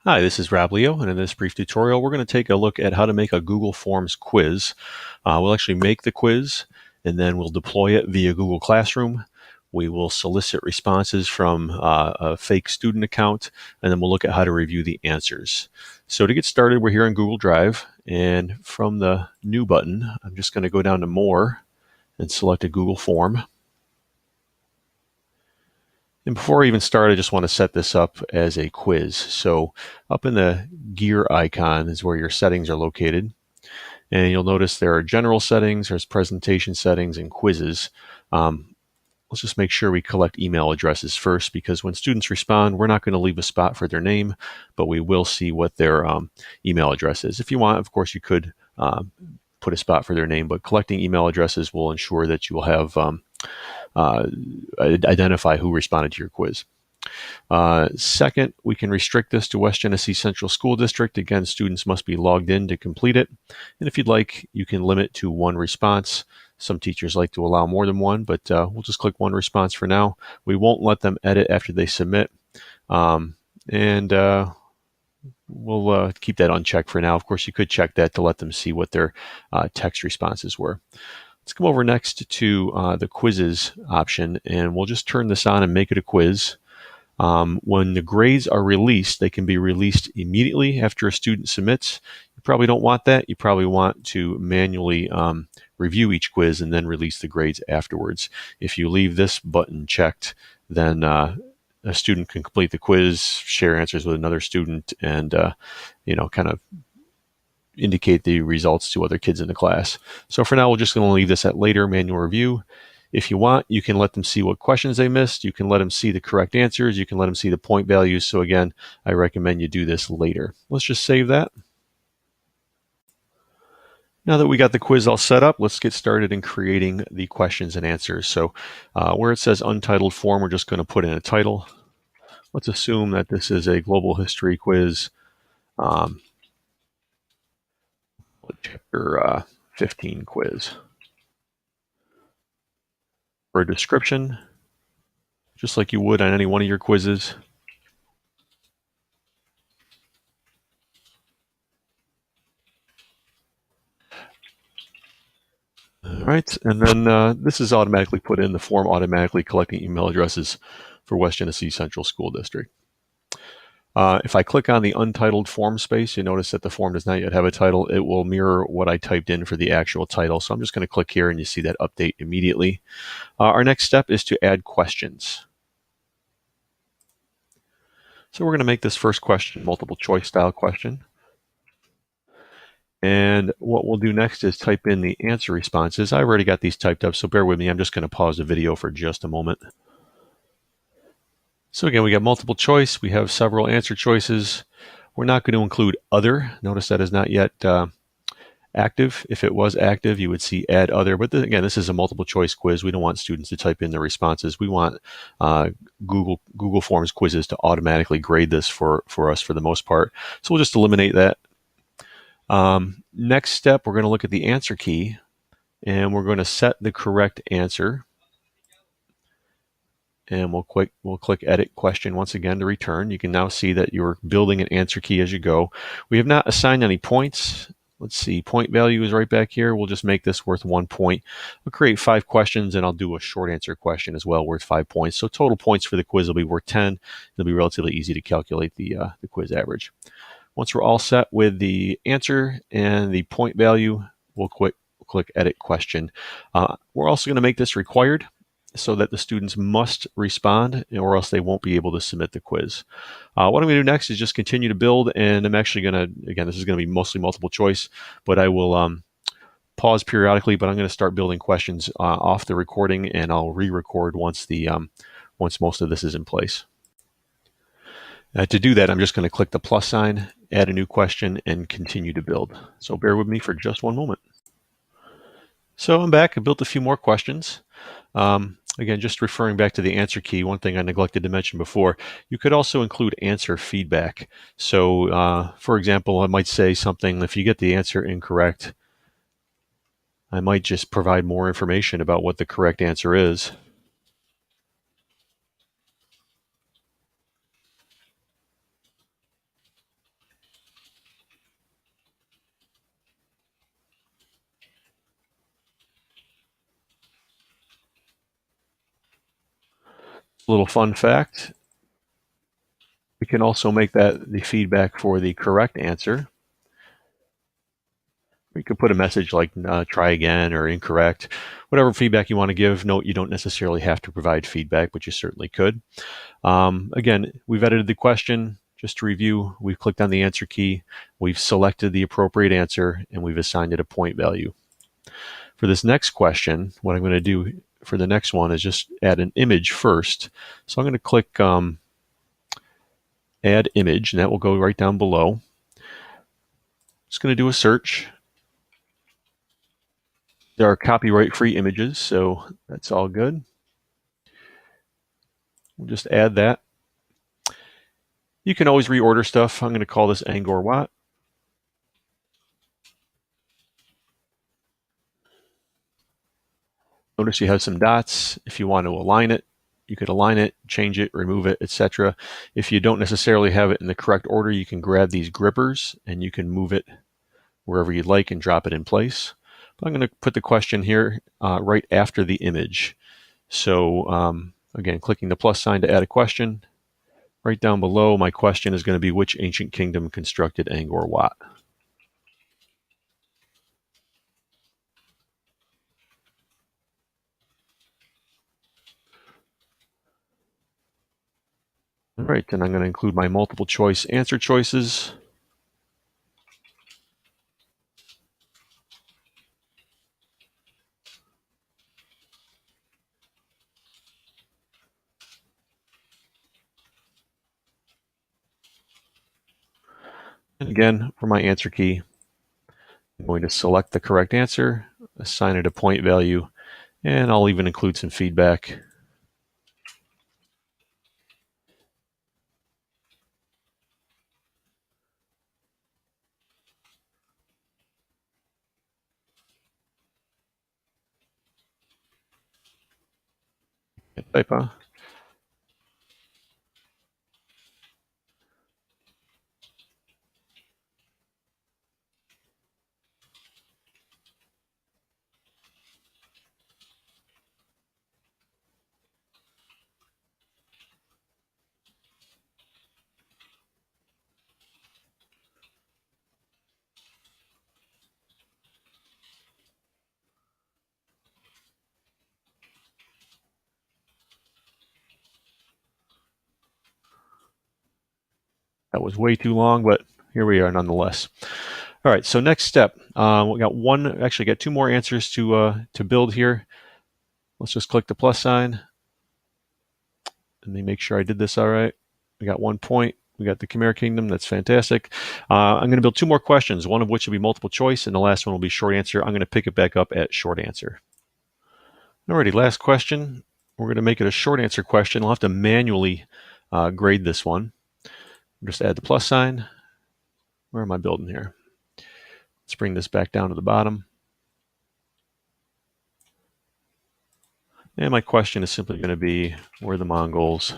Hi, this is Rob Leo, and in this brief tutorial, we're going to take a look at how to make a Google Forms quiz. We'll actually make the quiz, and then we'll deploy it via Google Classroom. We will solicit responses from a fake student account, and then we'll look at how to review the answers. So to get started, we're here in Google Drive, and from the New button, I'm just going to go down to More and select a Google Form. And before I even start, I just want to set this up as a quiz. So up in the gear icon is where your settings are located. And you'll notice there are general settings, there's presentation settings, and quizzes. Let's just make sure we collect email addresses first, because when students respond, we're not going to leave a spot for their name, but we will see what their email address is. If you want, of course, you could put a spot for their name, but collecting email addresses will ensure that you will have identify who responded to your quiz. Second, we can restrict this to West Genesee Central School District. Again, students must be logged in to complete it. And if you'd like, you can limit to one response. Some teachers like to allow more than one, but we'll just click one response for now. We won't let them edit after they submit. We'll keep that unchecked for now. Of course, you could check that to let them see what their text responses were. Let's come over next to the quizzes option, and we'll just turn this on and make it a quiz. When the grades are released, they can be released immediately after a student submits. You probably don't want that. You probably want to manually review each quiz and then release the grades afterwards. If you leave this button checked, then a student can complete the quiz, share answers with another student, and kind of indicate the results to other kids in the class. So for now, we're just going to leave this at later manual review. If you want, you can let them see what questions they missed. You can let them see the correct answers. You can let them see the point values. So again, I recommend you do this later. Let's just save that. Now that we got the quiz all set up, let's get started in creating the questions and answers. So where it says untitled form, we're just going to put in a title. Let's assume that this is a global history quiz. Chapter 15 quiz. For a description, just like you would on any one of your quizzes. All right, and then this is automatically put in the form, automatically collecting email addresses for West Genesee Central School District. If I click on the untitled form space, you notice that the form does not yet have a title. It will mirror what I typed in for the actual title. So I'm just going to click here and you see that update immediately. Our next step is to add questions. So we're going to make this first question multiple choice style question. And what we'll do next is type in the answer responses. I already got these typed up, so bear with me. I'm just going to pause the video for just a moment. So again, we got multiple choice. We have several answer choices. We're not going to include other. Notice that is not yet active. If it was active, you would see add other. But again, this is a multiple choice quiz. We don't want students to type in their responses. We want Google Forms quizzes to automatically grade this for us for the most part. So we'll just eliminate that. Next step, we're going to look at the answer key, and we're going to set the correct answer. And we'll click edit question once again to return. You can now see that you're building an answer key as you go. We have not assigned any points. Let's see, point value is right back here. We'll just make this worth 1 point. I'll create 5 questions, and I'll do a short answer question as well worth 5 points. So total points for the quiz will be worth 10. It'll be relatively easy to calculate the quiz average. Once we're all set with the answer and the point value, we'll click edit question. We're also going to make this required, so that the students must respond, or else they won't be able to submit the quiz. What I'm going to do next is just continue to build, and I'm actually going to, again, this is going to be mostly multiple choice, but I will pause periodically, but I'm going to start building questions off the recording, and I'll re-record once most of this is in place. To do that, I'm just going to click the plus sign, add a new question, and continue to build. So bear with me for just one moment. So I'm back. I built a few more questions. Again, just referring back to the answer key, one thing I neglected to mention before, you could also include answer feedback. So, for example, I might say something, if you get the answer incorrect, I might just provide more information about what the correct answer is. A little fun fact, we can also make that the feedback for the correct answer. You could put a message like try again or incorrect, whatever feedback you want to give. Note you don't necessarily have to provide feedback, but you certainly could. Again, we've edited the question. Just to review, we've clicked on the answer key, we've selected the appropriate answer, and we've assigned it a point value. For this next question, what I'm going to do for the next one is just add an image first. So I'm going to click Add Image, and that will go right down below. Just going to do a search. There are copyright-free images, so that's all good. We'll just add that. You can always reorder stuff. I'm going to call this Angkor Wat. Notice you have some dots. If you want to align it, you could align it, change it, remove it, etc. If you don't necessarily have it in the correct order, you can grab these grippers and you can move it wherever you'd like and drop it in place. But I'm going to put the question here right after the image. So again, clicking the plus sign to add a question. Right down below, my question is going to be, which ancient kingdom constructed Angkor Wat? All right, then I'm going to include my multiple choice answer choices. And again, for my answer key, I'm going to select the correct answer, assign it a point value, and I'll even include some feedback. Typo. That was way too long, but here we are nonetheless. All right, so next step, we got two more answers to build here. Let's just click the plus sign. Let me make sure I did this all right. We got 1 point. We got the Khmer Kingdom. That's fantastic. I'm going to build two more questions, one of which will be multiple choice, and the last one will be short answer. I'm going to pick it back up at short answer. Alrighty, last question. We're going to make it a short answer question. I'll have to manually grade this one. Just add the plus sign. Where am I building here? Let's bring this back down to the bottom. And my question is simply going to be, were the Mongols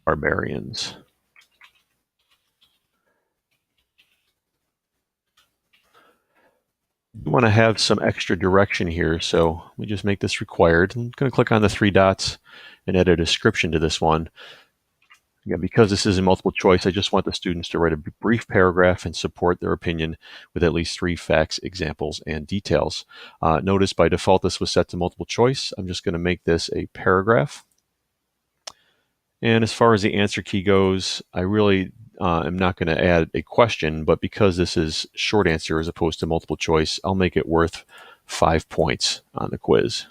barbarians? We want to have some extra direction here, so we just make this required. I'm going to click on the three dots and add a description to this one. Again, because this is a multiple choice, I just want the students to write a brief paragraph and support their opinion with at least 3 facts, examples, and details. Notice by default this was set to multiple choice. I'm just going to make this a paragraph. And as far as the answer key goes, I really am not going to add a question, but because this is short answer as opposed to multiple choice, I'll make it worth 5 points on the quiz.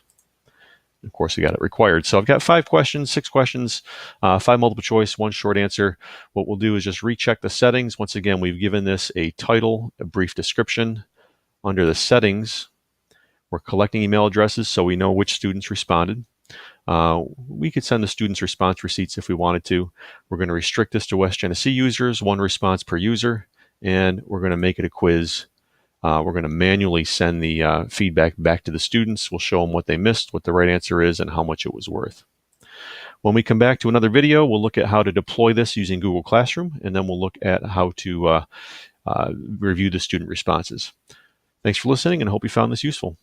Of course, we got it required. So I've got 5 questions, 6 questions, 5 multiple choice, 1 short answer. What we'll do is just recheck the settings. Once again, we've given this a title, a brief description. Under the settings, we're collecting email addresses so we know which students responded. We could send the students response receipts if we wanted to. We're going to restrict this to West Genesee users, 1 response per user, and we're going to make it a quiz. We're going to manually send the feedback back to the students. We'll show them what they missed, what the right answer is, and how much it was worth. When we come back to another video, we'll look at how to deploy this using Google Classroom, and then we'll look at how to review the student responses. Thanks for listening, and I hope you found this useful.